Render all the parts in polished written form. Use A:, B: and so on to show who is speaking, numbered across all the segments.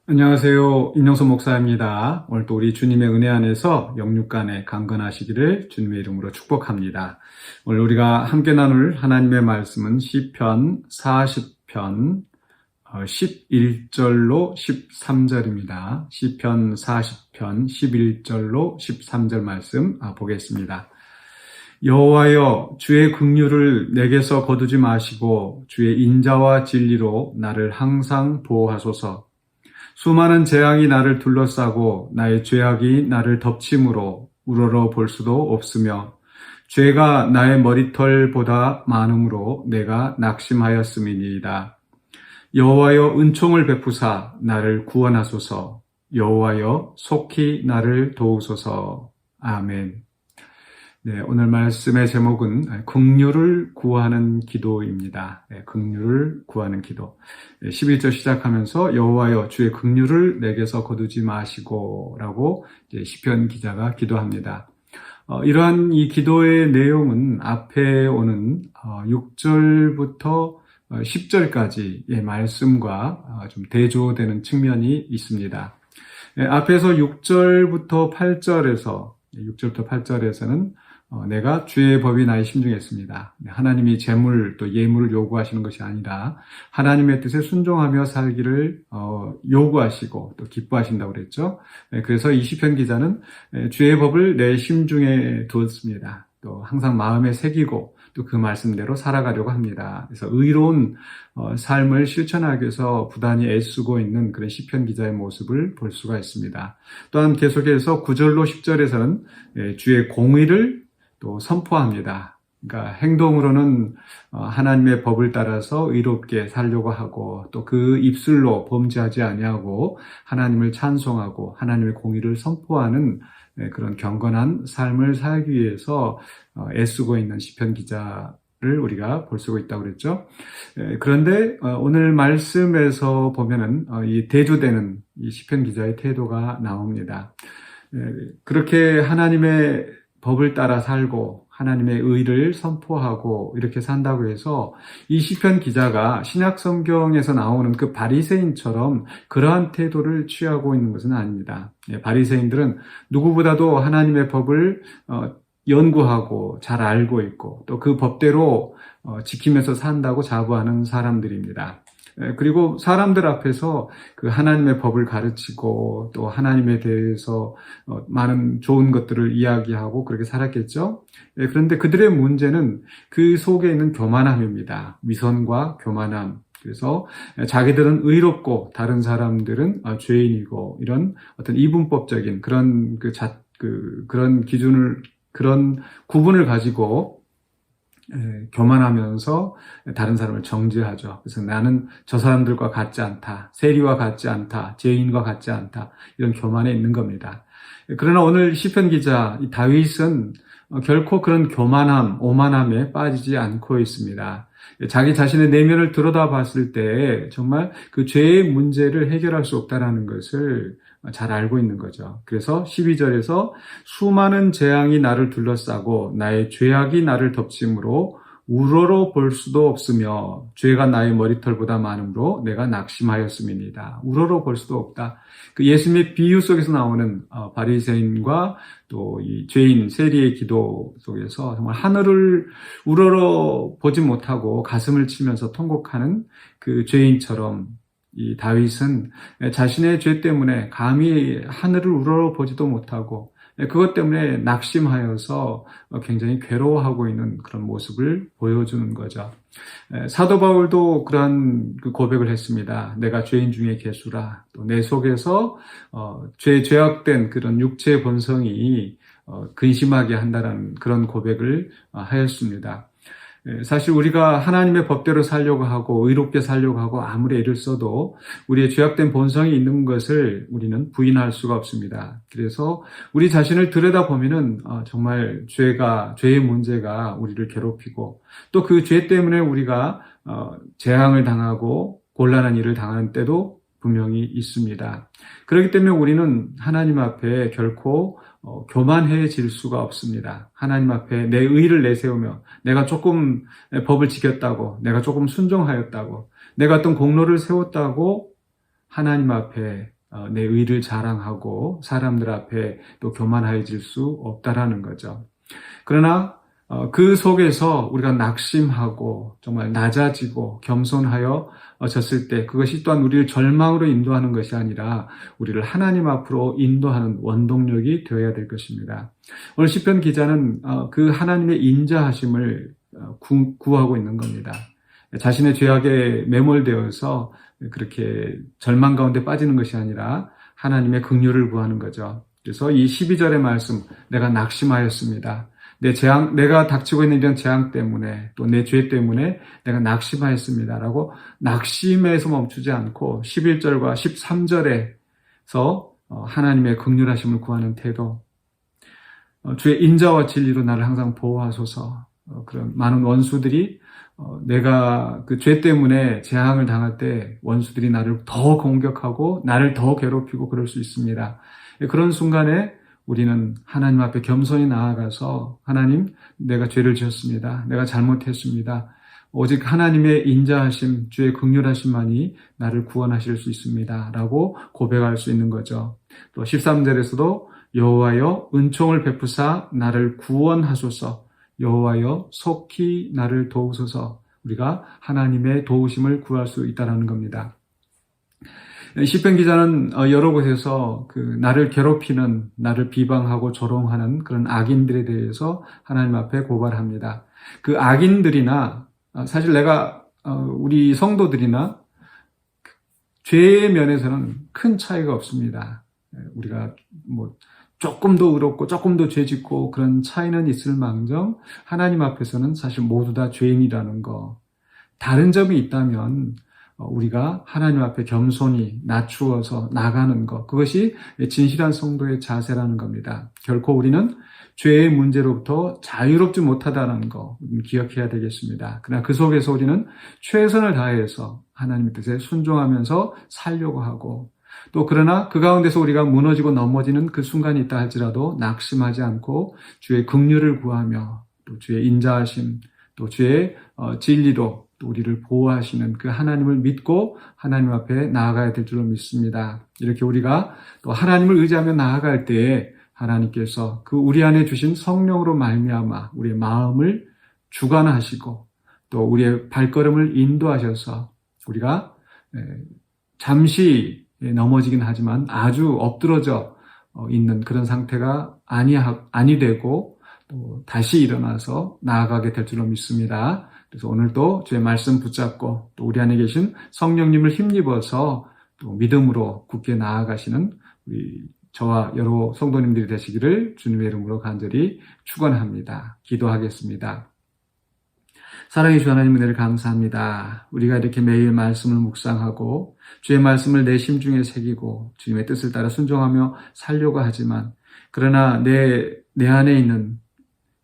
A: 안녕하세요. 임영선 목사입니다. 오늘 또 우리 주님의 은혜 안에서 영육간에 강건하시기를 주님의 이름으로 축복합니다. 오늘 우리가 함께 나눌 하나님의 말씀은 시편 40편 11절로 13절입니다. 시편 40편 11절로 13절 말씀 보겠습니다. 여호와여, 주의 긍휼을 내게서 거두지 마시고 주의 인자와 진리로 나를 항상 보호하소서. 수많은 재앙이 나를 둘러싸고 나의 죄악이 나를 덮침으로 우러러 볼 수도 없으며 죄가 나의 머리털보다 많음으로 내가 낙심하였음이니이다. 여호와여, 은총을 베푸사 나를 구원하소서. 여호와여, 속히 나를 도우소서. 아멘. 네, 오늘 말씀의 제목은 긍휼을 구하는 기도입니다. 긍휼을 구하는 기도. 11절 시작하면서 여호와여, 주의 긍휼을 내게서 거두지 마시고 라고 시편 기자가 기도합니다. 이러한 이 기도의 내용은 앞에 오는 6절부터 10절까지의 말씀과 좀 대조되는 측면이 있습니다. 앞에서 6절부터 8절에서는 내가 주의 법이 나의 심중에 있습니다. 하나님이 재물 또 예물을 요구하시는 것이 아니라 하나님의 뜻에 순종하며 살기를 요구하시고 또 기뻐하신다고 그랬죠. 그래서 이 시편 기자는 주의 법을 내 심중에 두었습니다. 또 항상 마음에 새기고 또 그 말씀대로 살아가려고 합니다. 그래서 의로운 삶을 실천하기 위해서 부단히 애쓰고 있는 그런 시편 기자의 모습을 볼 수가 있습니다. 또한 계속해서 9절로 10절에서는 주의 공의를 또 선포합니다. 그러니까 행동으로는 하나님의 법을 따라서 의롭게 살려고 하고 또 그 입술로 범죄하지 아니하고 하나님을 찬송하고 하나님의 공의를 선포하는 그런 경건한 삶을 살기 위해서 애쓰고 있는 시편 기자를 우리가 볼 수가 있다고 그랬죠. 그런데 오늘 말씀에서 보면은 이 대조되는 이 시편 기자의 태도가 나옵니다. 그렇게 하나님의 법을 따라 살고 하나님의 의를 선포하고 이렇게 산다고 해서 이 시편 기자가 신약 성경에서 나오는 그 바리새인처럼 그러한 태도를 취하고 있는 것은 아닙니다. 바리새인들은 누구보다도 하나님의 법을 연구하고 잘 알고 있고 또 그 법대로 지키면서 산다고 자부하는 사람들입니다. 그리고 사람들 앞에서 그 하나님의 법을 가르치고 또 하나님에 대해서 많은 좋은 것들을 이야기하고 그렇게 살았겠죠. 그런데 그들의 문제는 그 속에 있는 교만함입니다. 위선과 교만함. 그래서 자기들은 의롭고 다른 사람들은 죄인이고 이런 어떤 이분법적인 그런 그런 기준을 그런 구분을 가지고 교만하면서 다른 사람을 정죄하죠. 그래서 나는 저 사람들과 같지 않다. 세리와 같지 않다. 죄인과 같지 않다. 이런 교만에 있는 겁니다. 그러나 오늘 시편 기자 다윗은 결코 그런 교만함, 오만함에 빠지지 않고 있습니다. 자기 자신의 내면을 들여다봤을 때 정말 그 죄의 문제를 해결할 수 없다는 것을 잘 알고 있는 거죠. 그래서 12절에서 수많은 재앙이 나를 둘러싸고 나의 죄악이 나를 덮침으로 우러러 볼 수도 없으며 죄가 나의 머리털보다 많음으로 내가 낙심하였음이니이다. 우러러 볼 수도 없다. 그 예수님의 비유 속에서 나오는 바리새인과 또 이 죄인 세리의 기도 속에서 정말 하늘을 우러러 보지 못하고 가슴을 치면서 통곡하는 그 죄인처럼 이 다윗은 자신의 죄 때문에 감히 하늘을 우러러보지도 못하고 그것 때문에 낙심하여서 굉장히 괴로워하고 있는 그런 모습을 보여주는 거죠. 사도 바울도 그런 고백을 했습니다. 내가 죄인 중에 괴수라. 또 내 속에서 죄악된 그런 육체의 본성이 근심하게 한다는 그런 고백을 하였습니다. 사실 우리가 하나님의 법대로 살려고 하고 의롭게 살려고 하고 아무리 애를 써도 우리의 죄악된 본성이 있는 것을 우리는 부인할 수가 없습니다. 그래서 우리 자신을 들여다보면은 정말 죄의 문제가 우리를 괴롭히고 또 그 죄 때문에 우리가 재앙을 당하고 곤란한 일을 당하는 때도 분명히 있습니다. 그렇기 때문에 우리는 하나님 앞에 결코 교만해질 수가 없습니다. 하나님 앞에 내 의를 내세우며 내가 조금 법을 지켰다고, 내가 조금 순종하였다고, 내가 어떤 공로를 세웠다고 하나님 앞에 내 의를 자랑하고 사람들 앞에 또 교만해질 수 없다라는 거죠. 그러나 그 속에서 우리가 낙심하고 정말 낮아지고 겸손하여 졌을 때 그것이 또한 우리를 절망으로 인도하는 것이 아니라 우리를 하나님 앞으로 인도하는 원동력이 되어야 될 것입니다. 오늘 시편 기자는 그 하나님의 인자하심을 구하고 있는 겁니다. 자신의 죄악에 매몰되어서 그렇게 절망 가운데 빠지는 것이 아니라 하나님의 긍휼을 구하는 거죠. 그래서 이 12절의 말씀, 내가 낙심하였습니다. 내가 닥치고 있는 이런 재앙 때문에 또 내 죄 때문에 내가 낙심하였습니다라고 낙심에서 멈추지 않고 11절과 13절에서 하나님의 긍휼하심을 구하는 태도, 주의 인자와 진리로 나를 항상 보호하소서. 그런 많은 원수들이 내가 그 죄 때문에 재앙을 당할 때 원수들이 나를 더 공격하고 나를 더 괴롭히고 그럴 수 있습니다. 그런 순간에 우리는 하나님 앞에 겸손히 나아가서 하나님, 내가 죄를 지었습니다. 내가 잘못했습니다. 오직 하나님의 인자하심, 주의 긍휼하심만이 나를 구원하실 수 있습니다. 라고 고백할 수 있는 거죠. 또 13절에서도 여호와여 은총을 베푸사 나를 구원하소서. 여호와여 속히 나를 도우소서. 우리가 하나님의 도우심을 구할 수 있다는 겁니다. 시편 기자는 여러 곳에서 나를 괴롭히는, 나를 비방하고 조롱하는 그런 악인들에 대해서 하나님 앞에 고발합니다. 그 악인들이나 사실 우리 성도들이나 죄의 면에서는 큰 차이가 없습니다. 우리가 조금 더 의롭고 조금 더 죄짓고 그런 차이는 있을 망정 하나님 앞에서는 사실 모두 다 죄인이라는 거. 다른 점이 있다면 우리가 하나님 앞에 겸손히 낮추어서 나가는 것, 그것이 진실한 성도의 자세라는 겁니다. 결코 우리는 죄의 문제로부터 자유롭지 못하다는 거 기억해야 되겠습니다. 그러나 그 속에서 우리는 최선을 다해서 하나님의 뜻에 순종하면서 살려고 하고, 또 그러나 그 가운데서 우리가 무너지고 넘어지는 그 순간이 있다 할지라도 낙심하지 않고 주의 긍휼을 구하며 또 주의 인자하심, 또 주의 진리로 또 우리를 보호하시는 그 하나님을 믿고 하나님 앞에 나아가야 될 줄로 믿습니다. 이렇게 우리가 또 하나님을 의지하며 나아갈 때에 하나님께서 그 우리 안에 주신 성령으로 말미암아 우리의 마음을 주관하시고 또 우리의 발걸음을 인도하셔서 우리가 잠시 넘어지긴 하지만 아주 엎드러져 있는 그런 상태가 아니 되고 또 다시 일어나서 나아가게 될 줄로 믿습니다. 그래서 오늘도 주의 말씀 붙잡고 또 우리 안에 계신 성령님을 힘입어서 또 믿음으로 굳게 나아가시는 저와 여러 성도님들이 되시기를 주님의 이름으로 간절히 축원합니다. 기도하겠습니다. 사랑해 주 하나님 은혜를 감사합니다. 우리가 이렇게 매일 말씀을 묵상하고 주의 말씀을 내 심중에 새기고 주님의 뜻을 따라 순종하며 살려고 하지만 그러나 내 안에 있는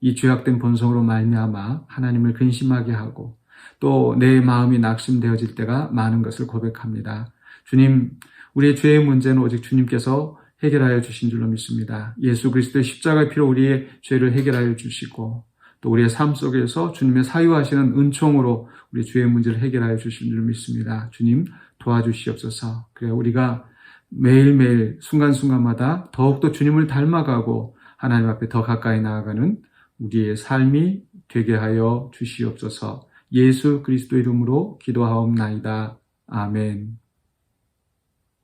A: 이 죄악된 본성으로 말미암아 하나님을 근심하게 하고 또 내 마음이 낙심되어질 때가 많은 것을 고백합니다. 주님, 우리의 죄의 문제는 오직 주님께서 해결하여 주신 줄로 믿습니다. 예수 그리스도의 십자가의 피로 우리의 죄를 해결하여 주시고 또 우리의 삶 속에서 주님의 사유하시는 은총으로 우리 죄의 문제를 해결하여 주신 줄 믿습니다. 주님 도와주시옵소서. 그래 우리가 매일매일 순간순간마다 더욱더 주님을 닮아가고 하나님 앞에 더 가까이 나아가는 우리의 삶이 되게 하여 주시옵소서. 예수 그리스도 이름으로 기도하옵나이다. 아멘.